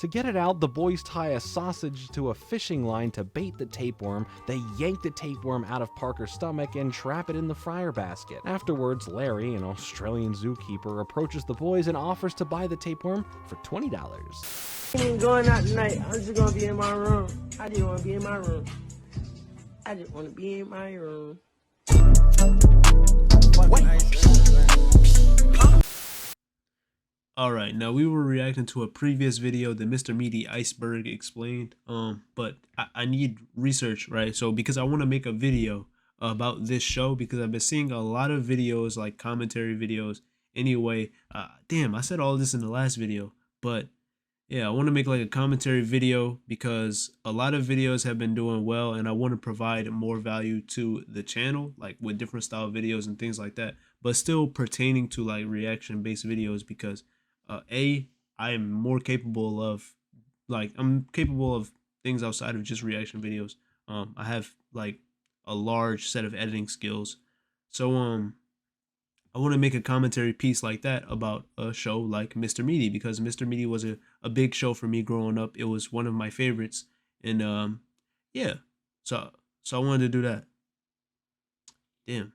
To get it out, the boys tie a sausage to a fishing line to bait the tapeworm. They yank the tapeworm out of Parker's stomach and trap it in the fryer basket. Afterwards, Larry, an Australian zookeeper, approaches the boys and offers to buy the tapeworm for $20. I ain't going out tonight. I'm just gonna be in my room. I just wanna be in my room. I just wanna be in my room. Alright, now we were reacting to a previous video that Mr. Meaty Iceberg explained, but I need research, right? So because I want to make a video about this show, because I've been seeing a lot of videos, like commentary videos. Anyway, damn, I said all this in the last video, but yeah, I want to make like a commentary video because a lot of videos have been doing well, and I want to provide more value to the channel, like with different style videos and things like that, but still pertaining to like reaction based videos, because I am more capable of, I'm capable of things outside of just reaction videos. I have like a large set of editing skills. So I want to make a commentary piece like that about a show like Mr. Meaty, because Mr. Meaty was a big show for me growing up. It was one of my favorites. And yeah, so I wanted to do that. Damn.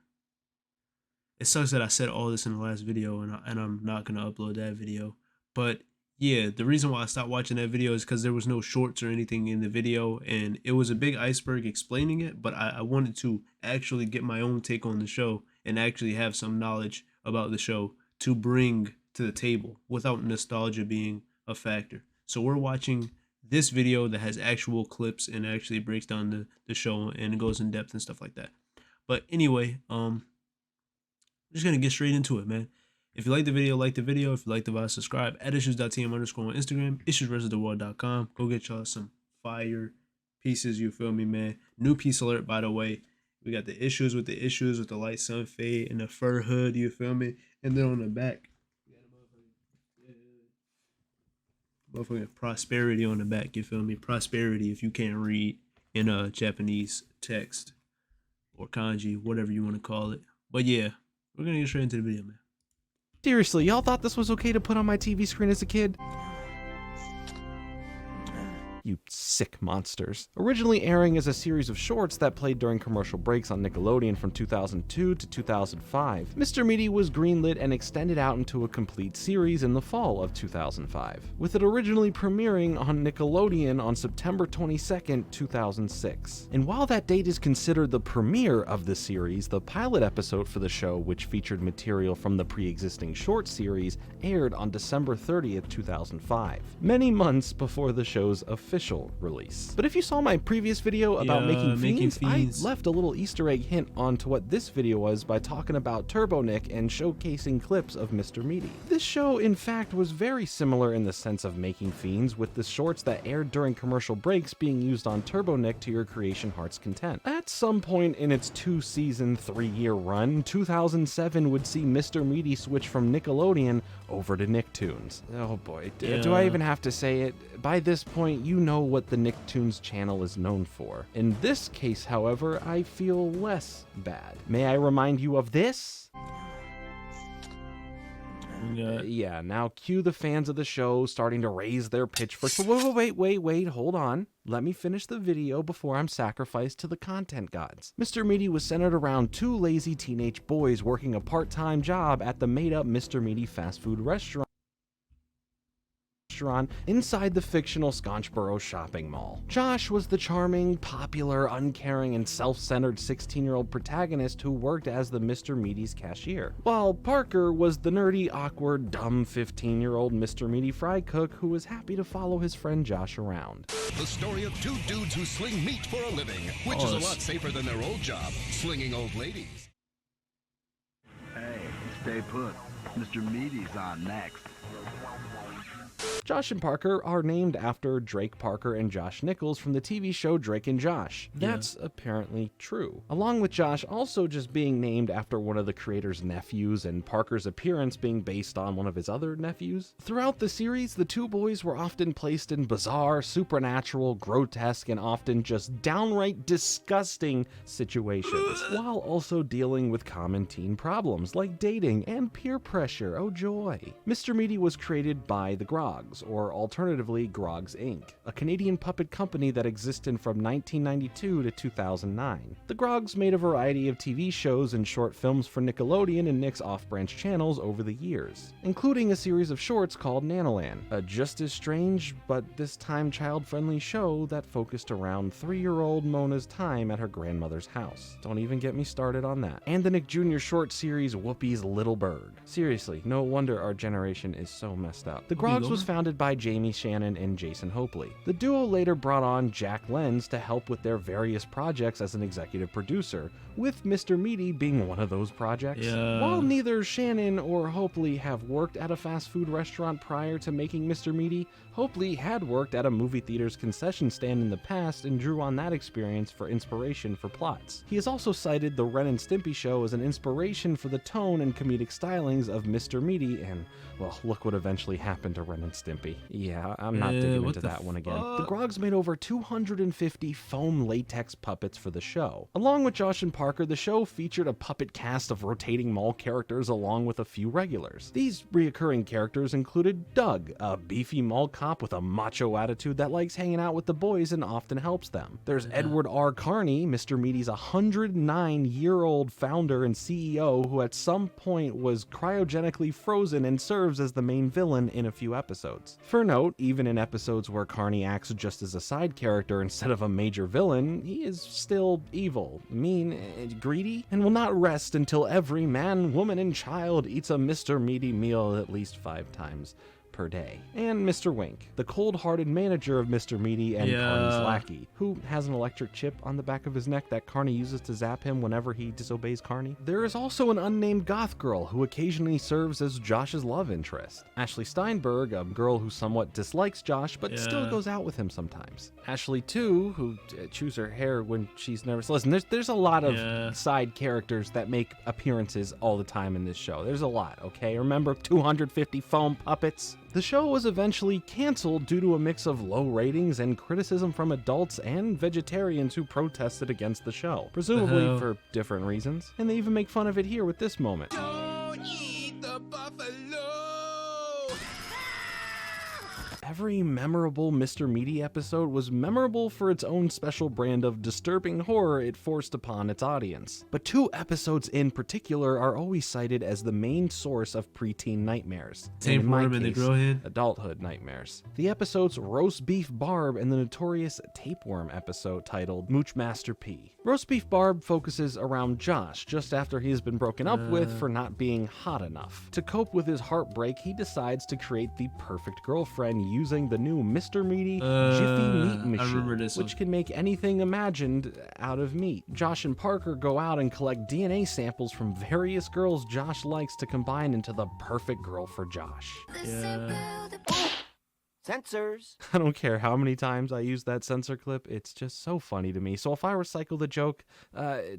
It sucks that I said all this in the last video and I'm not going to upload that video. But yeah, the reason why I stopped watching that video is because there was no shorts or anything in the video. And it was a big iceberg explaining it. But I wanted to actually get my own take on the show and actually have some knowledge about the show to bring to the table without nostalgia being a factor. So we're watching this video that has actual clips and actually breaks down the show and it goes in depth and stuff like that. But anyway, I'm just going to get straight into it, man. If you like the video, like the video. If you like the vibe, subscribe. At issues.tm_ on Instagram. Issuesversustheworld.com. Go get y'all some fire pieces, you feel me, man. New piece alert, by the way. We got the issues with the light sun fade and the fur hood, you feel me? And then on the back, we got a motherfucking prosperity on the back, you feel me? Prosperity if you can't read in a Japanese text or kanji, whatever you want to call it. But yeah, we're gonna get straight into the video, man. Seriously, y'all thought this was okay to put on my TV screen as a kid? You sick monsters. Originally airing as a series of shorts that played during commercial breaks on Nickelodeon from 2002 to 2005, Mr. Meaty was greenlit and extended out into a complete series in the fall of 2005, with it originally premiering on Nickelodeon on September 22nd, 2006. And while that date is considered the premiere of the series, the pilot episode for the show, which featured material from the pre-existing short series, aired on December 30th, 2005, many months before the show's official release. But if you saw my previous video about making fiends, I left a little Easter egg hint onto what this video was by talking about Turbo Nick and showcasing clips of Mr. Meaty. This show, in fact, was very similar in the sense of making fiends, with the shorts that aired during commercial breaks being used on Turbo Nick to your creation heart's content. At some point in its 2-season, 3-year run, 2007 would see Mr. Meaty switch from Nickelodeon over to Nicktoons. Oh boy, do I even have to say it? By this point, you know what the Nicktoons channel is known for. In this case, however, I feel less bad. May I remind you of this? Yeah, now cue the fans of the show starting to raise their pitchforks. Wait, hold on. Let me finish the video before I'm sacrificed to the content gods. Mr. Meaty was centered around 2 lazy teenage boys working a part-time job at the made-up Mr. Meaty fast food restaurant inside the fictional Spongebob shopping mall. Josh was the charming, popular, uncaring, and self-centered 16-year-old protagonist who worked as the Mr. Meaty's cashier, while Parker was the nerdy, awkward, dumb 15-year-old Mr. Meaty fry cook who was happy to follow his friend Josh around. The story of 2 dudes who sling meat for a living, which is a lot safer than their old job, slinging old ladies. Hey, stay put. Mr. Meaty's on next. Josh and Parker are named after Drake Parker and Josh Nichols from the TV show Drake and Josh. That's apparently true. Along with Josh also just being named after one of the creator's nephews and Parker's appearance being based on one of his other nephews. Throughout the series, the 2 boys were often placed in bizarre, supernatural, grotesque, and often just downright disgusting situations, while also dealing with common teen problems like dating and peer pressure. Oh joy. Mr. Meaty was created by the Grogs, Grogs, or alternatively Grogs Inc., a Canadian puppet company that existed from 1992 to 2009. The Grogs made a variety of TV shows and short films for Nickelodeon and Nick's off-branch channels over the years, including a series of shorts called Nanoland, a just as strange but this time child-friendly show that focused around 3-year-old Mona's time at her grandmother's house. Don't even get me started on that. And the Nick Jr. short series Whoopi's Little Bird. Seriously, no wonder our generation is so messed up. The Grogs was founded by Jamie Shannon and Jason Hopley. The duo later brought on Jack Lenz to help with their various projects as an executive producer, with Mr. Meaty being one of those projects. Yeah. While neither Shannon or Hopley have worked at a fast food restaurant prior to making Mr. Meaty, Hopley had worked at a movie theater's concession stand in the past and drew on that experience for inspiration for plots. He has also cited the Ren and Stimpy show as an inspiration for the tone and comedic stylings of Mr. Meaty, and, well, look what eventually happened to Ren and Stimpy. Yeah, I'm not digging into that one again. The Grogs made over 250 foam latex puppets for the show. Along with Josh and Parker, the show featured a puppet cast of rotating mall characters along with a few regulars. These reoccurring characters included Doug, a beefy mall cop with a macho attitude that likes hanging out with the boys and often helps them. There's Edward R. Carney, Mr. Meaty's 109-year-old founder and CEO who at some point was cryogenically frozen and serves as the main villain in a few episodes. For note, even in episodes where Carney acts just as a side character instead of a major villain, he is still evil, mean, and greedy, and will not rest until every man, woman, and child eats a Mr. Meaty meal at least 5 times per day. And Mr. Wink, the cold-hearted manager of Mr. Meaty and Carney's lackey, who has an electric chip on the back of his neck that Carney uses to zap him whenever he disobeys Carney. There is also an unnamed goth girl who occasionally serves as Josh's love interest. Ashley Steinberg, a girl who somewhat dislikes Josh but still goes out with him sometimes. Ashley, too, who chews her hair when she's nervous. Listen, there's a lot of side characters that make appearances all the time in this show. There's a lot, okay? Remember 250 foam puppets? The show was eventually canceled due to a mix of low ratings and criticism from adults and vegetarians who protested against the show, presumably for different reasons. And they even make fun of it here with this moment. Don't eat the buffalo! Every memorable Mr. Meaty episode was memorable for its own special brand of disturbing horror it forced upon its audience. But 2 episodes in particular are always cited as the main source of preteen nightmares. Same for him in the grill head? Adulthood nightmares. The episodes Roast Beef Barb and the notorious Tapeworm episode titled Mooch Master P. Roast Beef Barb focuses around Josh just after he has been broken up with for not being hot enough. To cope with his heartbreak, he decides to create the perfect girlfriend using the new Mr. Meaty Jiffy Meat Machine, which can make anything imagined out of meat. Josh and Parker go out and collect DNA samples from various girls Josh likes to combine into the perfect girl for Josh. Censors. I don't care how many times I use that censor clip, it's just so funny to me. So if I recycle the joke,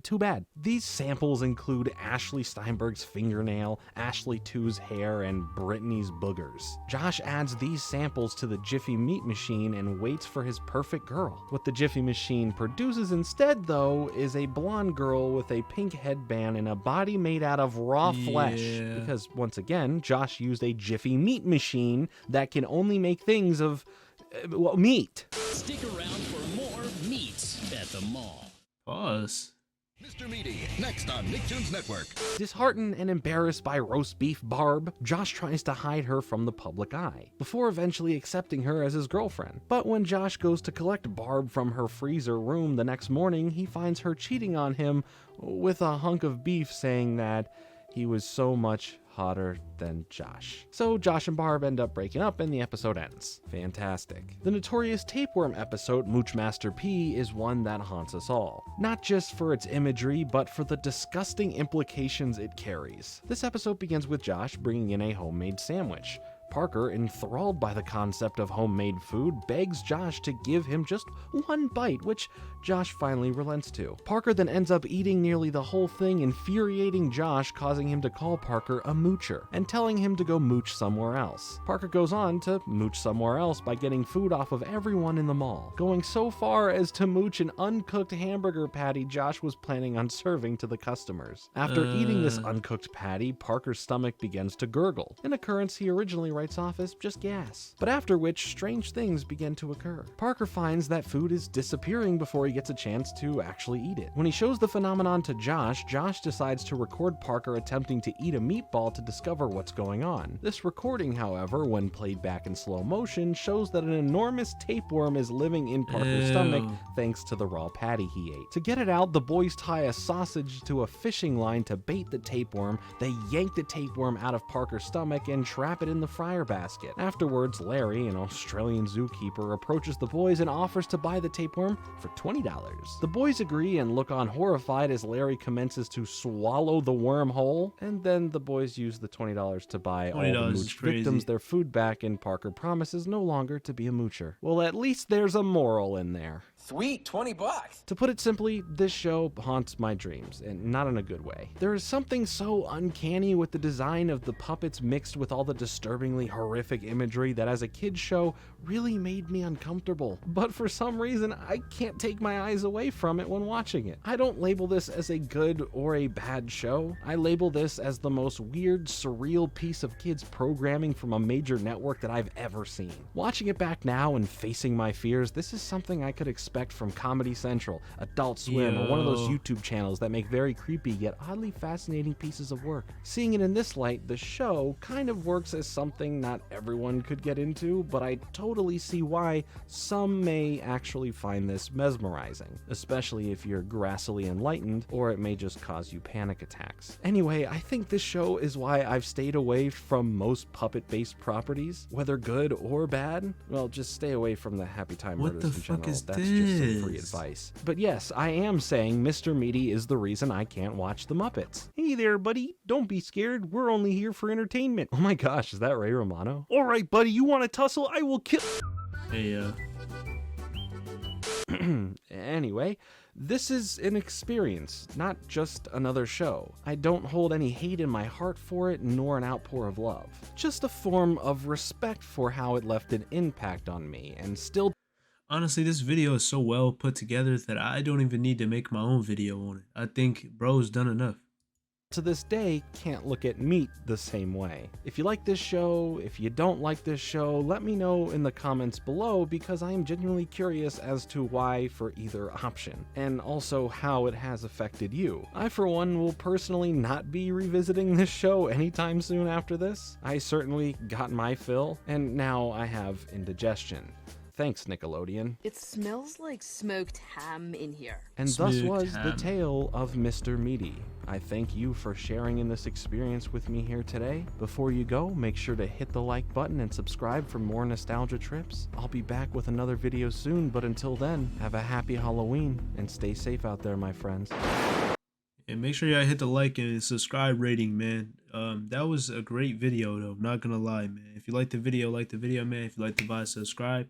too bad. These samples include Ashley Steinberg's fingernail, Ashley 2's hair, and Brittany's boogers. Josh adds these samples to the Jiffy Meat Machine and waits for his perfect girl. What the Jiffy Machine produces instead, though, is a blonde girl with a pink headband and a body made out of raw flesh. Because, once again, Josh used a Jiffy Meat Machine that can only make things of meat. Stick around for more meats at the mall. Pause. Mr. Meaty, next on Nicktoons Network. Disheartened and embarrassed by Roast Beef Barb, Josh tries to hide her from the public eye, before eventually accepting her as his girlfriend. But when Josh goes to collect Barb from her freezer room the next morning, he finds her cheating on him with a hunk of beef saying that he was so much hotter than Josh. So Josh and Barb end up breaking up and the episode ends. Fantastic. The notorious Tapeworm episode, Mooch Master P, is one that haunts us all. Not just for its imagery, but for the disgusting implications it carries. This episode begins with Josh bringing in a homemade sandwich. Parker, enthralled by the concept of homemade food, begs Josh to give him just one bite, which Josh finally relents to. Parker then ends up eating nearly the whole thing, infuriating Josh, causing him to call Parker a moocher and telling him to go mooch somewhere else. Parker goes on to mooch somewhere else by getting food off of everyone in the mall, going so far as to mooch an uncooked hamburger patty Josh was planning on serving to the customers. After eating this uncooked patty, Parker's stomach begins to gurgle, an occurrence he originally writes off as just gas. But after which, strange things begin to occur. Parker finds that food is disappearing before he gets a chance to actually eat it. When he shows the phenomenon to Josh, Josh decides to record Parker attempting to eat a meatball to discover what's going on. This recording, however, when played back in slow motion, shows that an enormous tapeworm is living in Parker's stomach thanks to the raw patty he ate. To get it out, the boys tie a sausage to a fishing line to bait the tapeworm. They yank the tapeworm out of Parker's stomach and trap it in the fryer basket. Afterwards, Larry, an Australian zookeeper, approaches the boys and offers to buy the tapeworm for $20. The boys agree and look on horrified as Larry commences to swallow the worm whole, and then the boys use the $20 to buy all the mooch victims their food back, and Parker promises no longer to be a moocher. Well, at least there's a moral in there. Sweet, $20. To put it simply, this show haunts my dreams, and not in a good way. There is something so uncanny with the design of the puppets mixed with all the disturbingly horrific imagery that as a kid's show really made me uncomfortable. But for some reason, I can't take my eyes away from it when watching it. I don't label this as a good or a bad show. I label this as the most weird, surreal piece of kids programming from a major network that I've ever seen. Watching it back now and facing my fears, this is something I could expect from Comedy Central, Adult Swim, or one of those YouTube channels that make very creepy yet oddly fascinating pieces of work. Seeing it in this light, the show kind of works as something not everyone could get into, but I totally see why some may actually find this mesmerizing, especially if you're grassily enlightened, or it may just cause you panic attacks. Anyway, I think this show is why I've stayed away from most puppet-based properties, whether good or bad. Well, just stay away from the Happy Time Murders in general. That's just some free advice. But yes, I am saying Mr. Meaty is the reason I can't watch the Muppets. Hey there, buddy. Don't be scared. We're only here for entertainment. Oh my gosh, is that Ray Romano? All right, buddy, you want to tussle? I will kill. Hey, Anyway, this is an experience, not just another show. I don't hold any hate in my heart for it, nor an outpour of love. Just a form of respect for how it left an impact on me, and still. Honestly, this video is so well put together that I don't even need to make my own video on it. I think bro's done enough. To this day, can't look at meat the same way. If you like this show, if you don't like this show, let me know in the comments below, because I am genuinely curious as to why for either option, and also how it has affected you. I, for one, will personally not be revisiting this show anytime soon after this. I certainly got my fill, and now I have indigestion. Thanks, Nickelodeon. It smells like smoked ham in here. And thus was the tale of Mr. Meaty. I thank you for sharing in this experience with me here today. Before you go, make sure to hit the like button and subscribe for more nostalgia trips. I'll be back with another video soon, but until then, have a happy Halloween and stay safe out there, my friends. And make sure y'all hit the like and subscribe rating, man. That was a great video, though. Not gonna lie, man. If you like the video, man. If you like the vibe, subscribe.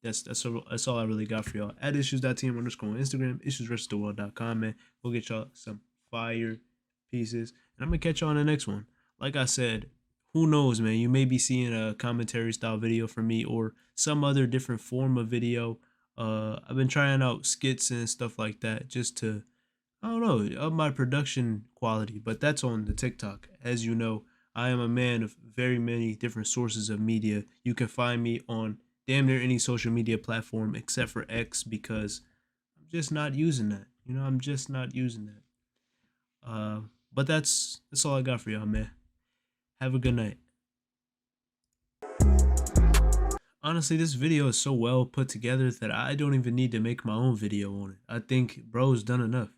That's all I really got for y'all. At issues.team_ on Instagram, issuesversustheworld.com, man. We'll get y'all some fire pieces, and I'm gonna catch y'all on the next one. Like I said, who knows, man? You may be seeing a commentary style video from me or some other different form of video. I've been trying out skits and stuff like that just to, I don't know, up my production quality, but that's on the TikTok. As you know, I am a man of very many different sources of media. You can find me on damn near any social media platform except for X, because I'm just not using that. You know, I'm just not using that. But that's all I got for y'all, man. Have a good night. Honestly, this video is so well put together that I don't even need to make my own video on it. I think bro's done enough.